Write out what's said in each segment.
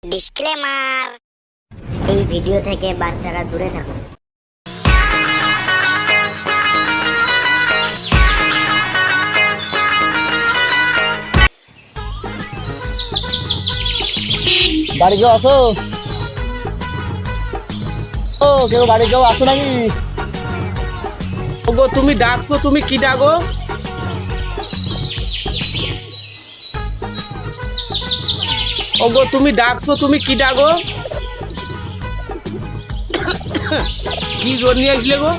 Disclaimer, এই video থেকে বাচ্চারা দূরে থাকুন। বাড়ি কেউ আসো? ও কেউ বাড়ি কেউ আসো নাকি? ওগো তুমি ডাকছো, তুমি কি ডাকো? ওগো তুমি ডাকছো, তুমি কি ডাকো? কি জোর নিয়ে আসলে গো?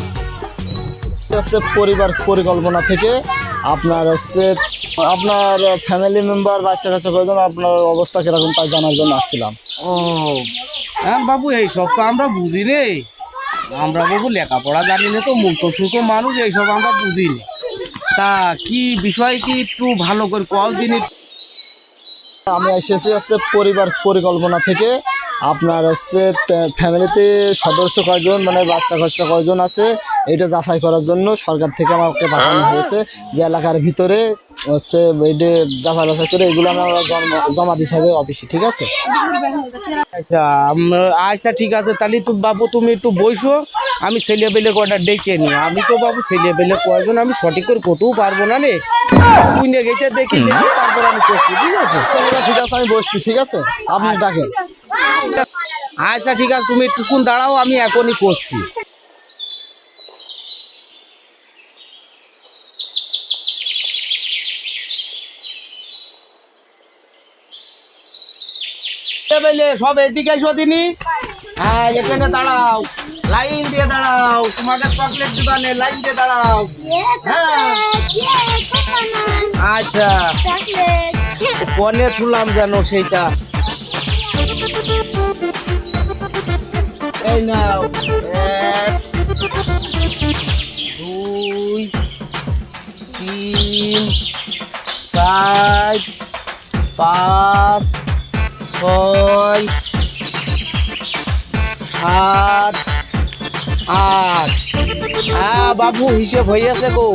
হচ্ছে পরিবার পরিকল্পনা থেকে আপনার হচ্ছে আপনার ফ্যামিলি মেম্বার বাচ্চা কাচ্চা কয়জন, আপনার অবস্থা কিরকম তাই জানার জন্য আসছিলাম। ও হ্যাঁ বাবু, এইসব তো আমরা বুঝি রে। আমরা বাবু লেখাপড়া জানি না, তো মূর্খ সূর্খ মানুষ, এইসব আমরা বুঝি না। তা কি বিষয় কি একটু ভালো করে কও দিন। আমি এসেছি হচ্ছে পরিবার পরিকল্পনা থেকে আপনার হচ্ছে ফ্যামিলিতে সদস্য কয়জন, মানে বাচ্চা কাচ্চা কয়জন আছে এটা যাচাই করার জন্য সরকার থেকে আমাকে পাঠানো হয়েছে যে এলাকার ভিতরে হচ্ছে এটা যাচাই করে এগুলো আমরা জমা দিতে হবে অফিসে, ঠিক আছে? আচ্ছা আচ্ছা ঠিক আছে, তাহলে তো বাবু তুমি একটু বসো, আমি ছেলে বেলে কটা ডেকে নি। আমি তো বাবু ছেলে বেলে কয়জন আমি সঠিক করে করতেও পারবো না রে। তুই নিয়ে গেতে দেখি তারপর আমি করছি, ঠিক আছে? ঠিক আছে, আমি বসছি, ঠিক আছে? আপনি ডাকেন। আচ্ছা ঠিক আছে, তুমি একটু শুন দাঁড়াও, আমি এখনই করছি। সব এদিকে এসো দিনি। হ্যাঁ এখানে দাঁড়াও, লাইন দিয়ে দাঁড়াও, তোমাকে চকলেট দোকানে লাইন দিয়ে দাঁড়াও। হ্যাঁ আচ্ছা, কনে তুললাম যেন সেইটা। এই নাও, 1 2 3 4 5 6 7 8। হ্যাঁ বাবু হিসেব হয়েছে গো,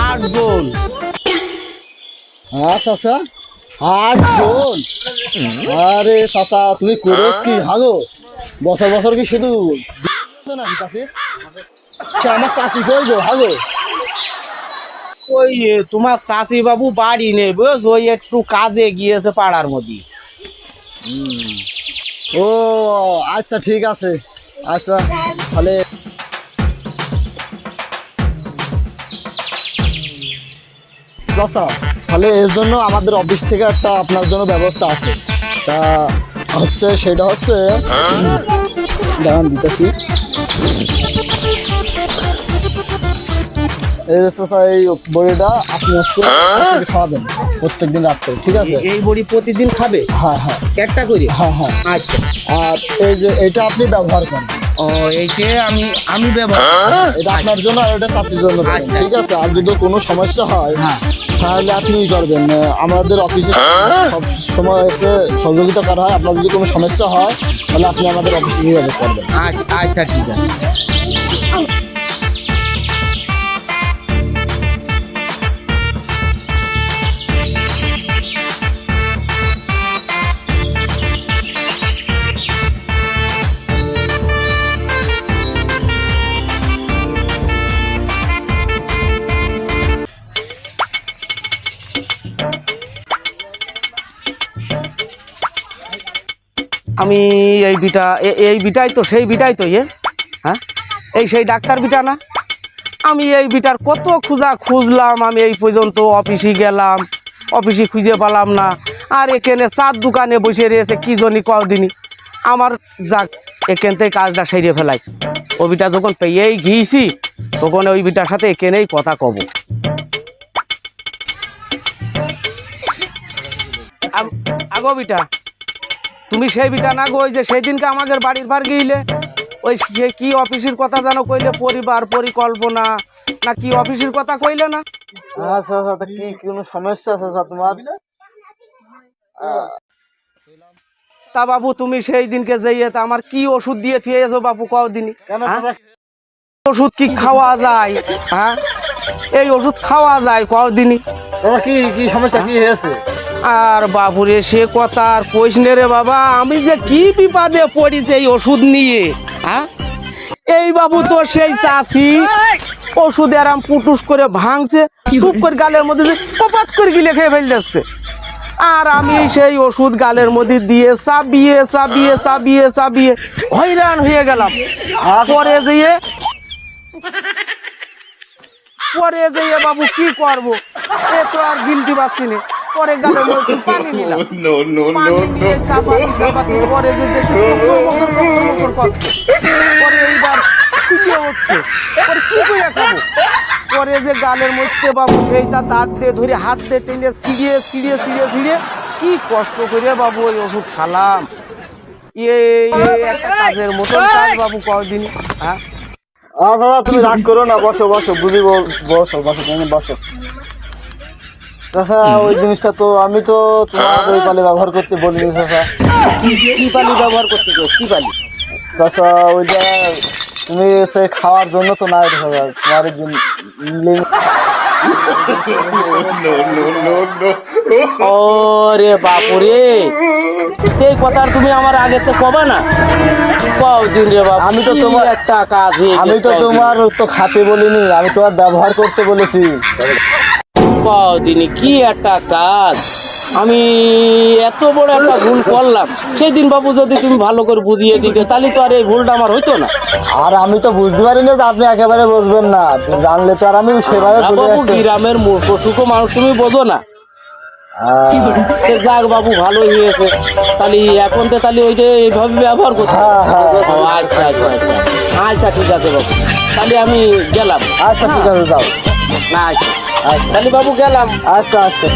8 জন। হ্যাঁ চাচা, 8 জন? আরে চাচা তুমি করেছ কি? হাগো বছর বছর কি শুধু নাকি চাষি? আমার চাষি কই গো? হাগো ওই তোমার চাষি বাবু বাড়ি নেই, বুঝ ওই একটু কাজে গিয়েছে পাড়ার মধ্যে। ও আচ্ছা ঠিক আছে, আচ্ছা তাহলে চাচা তাহলে এর জন্য আমাদের অফিস থেকে একটা আপনার জন্য ব্যবস্থা আছে। তা হচ্ছে সেটা হচ্ছে দাঁড়ান দিতেছি। এই যে চাচা এই বড়িটা আপনি হচ্ছে খাওয়াবেন প্রত্যেকদিন রাত্রে, ঠিক আছে? এই বড়ি প্রতিদিন খাবে? হ্যাঁ হ্যাঁ একটা করে? হ্যাঁ হ্যাঁ। আচ্ছা, আর এই যে এটা আপনি ব্যবহার করেন। ও এইটা আমি ব্যবহার, এটা আপনার জন্য আর এটা চাষির জন্য দেবেন, আচ্ছা। ঠিক আছে? আর যদি কোনো সমস্যা হয় তাহলে আপনি করবেন, আমাদের অফিসে সব সময় এসে সহযোগিতা করা হয়। আপনার যদি কোনো সমস্যা হয় তাহলে আপনি আমাদের অফিসে যোগাযোগ করবেন। আচ্ছা আচ্ছা ঠিক আছে। আমি এই বিটাই তো সেই বিটাই তো হ্যাঁ এই সেই ডাক্তার বিটা না? আমি এই বিটার কত খুঁজলাম, আমি এই পর্যন্ত অফিসে গেলাম, অফিসে খুঁজে পেলাম না। আর এখানে চার দোকানে বসে রয়েছে কি জনি কদিনই। আমার যাক এখান থেকে কাজটা সেরে ফেলাই। ওই বিটা যখন পেয়েই গিয়েছি তখন ওই বিটার সাথে এখানেই কথা কব। আগো বিটা, তুমি সেই বিটা না গো? ওই যে সেই দিনকে আমাদের বাড়ির ভার গিয়েলে ওই কি অফিসের কথা জানো কইলে, পরিবার পরিকল্পনা না কি অফিসের কথা কইলে না? আচ্ছা আচ্ছা, তা কি কোনো সমস্যা আছে স্যার তোমার? তা বাবু তুমি সেই দিনকে যাইয়ে তা আমার কি ওষুধ দিয়ে থিয়েছো বাবু কদিনই? ওষুধ কি খাওয়া যায়? হ্যাঁ এই ওষুধ খাওয়া যায় কদিনই? দাদা কি কি সমস্যা কি হয়েছে? আর বাবুরে সে কথা আর কইস নে রে বাবা, আমি যে কি বিপদে পড়িছে এই ওষুধ নিয়ে। হ্যাঁ, এই বাবু তো সেই চাষি, ওষুধ আরাম পুটুস করে ভাঙছে, টুপ করে গালের মধ্যে যে পপাত করে গিলে খেয়ে ফেল যাচ্ছে। আর আমি সেই ওষুধ গালের মধ্যে দিয়ে চাবিয়ে চাবিয়ে চাবিয়ে চাবিয়ে হয়রান হয়ে গেলাম। পরে যেয়ে বাবু কি করব, এ তো আর গিলতে পারছি না। পরে গালের মধ্যে পানি নিলাম, পানি নিয়ে চাপাতি চাপাতি পরে যে দেখি কচর মচর করছে। পরে এইবার শিখে উঠছে, পরে কি করে খাবো। পরে যে গালের মধ্যে বাবু সেইটা দাঁত দিয়ে ধরে হাত দিয়ে টেনে ছিঁড়িয়ে ছিঁড়িয়ে ছিঁড়িয়ে ছিঁড়িয়ে কি কষ্ট করে বাবু ওই ওষুধ খালাম। একটা কাজের মতন কাজ বাবু কদিন। হ্যাঁ, আচ্ছা তুমি রাগ করো না, বসো বসো, বুঝি বসো বসো, তুমি বসো। চাচা ওই জিনিসটা তো আমি তো তোমার ওই পালি ব্যবহার করতে বলিনি চাচা। কি পালি ব্যবহার করতে চাস, কি পালি? চাচা ওইটা তুমি সে খাওয়ার জন্য তো না, এটা চাচা তোমার এই যে ওরে বাপুরে, এই কথা তুমি আমার আগে তো কবা না। কদিন রে বাবা, আমি তো তোমার একটা কাজ হয়ে আমি তো তোমার তো খাতে বলিনি, আমি তোমার ব্যবহার করতে বলেছি। কদিনই কি একটা কাজ, আমি এত বড় একটা ভুল করলাম। সেই দিন বাবু যদি তুমি ভালো করে বুঝিয়ে দিতে তাহলে তো আর এই ভুলটা আমার হইতো না। আর আমি তো বুঝতে পারি না যে আপনি একেবারে বুঝবেন না, জানলে তো আর আমি সেভাবে বলে বাবু আসতে। গ্রামের মূর্খ সুখো মানুষ, তুমি বোঝো না। যাক বাবু, ভালোই হয়েছে। তাহলে এখন তো তাহলে ওই যে এইভাবে ব্যবহার করতে। হ্যাঁ, হ্যাঁ। ও আচ্ছা আচ্ছা আচ্ছা, আচ্ছা ঠিক আছে বাবু, তাহলে আমি গেলাম। আচ্ছা ঠিক আছে, যাও। আচ্ছা আচ্ছা, তাহলে বাবু গেলাম। আচ্ছা আচ্ছা।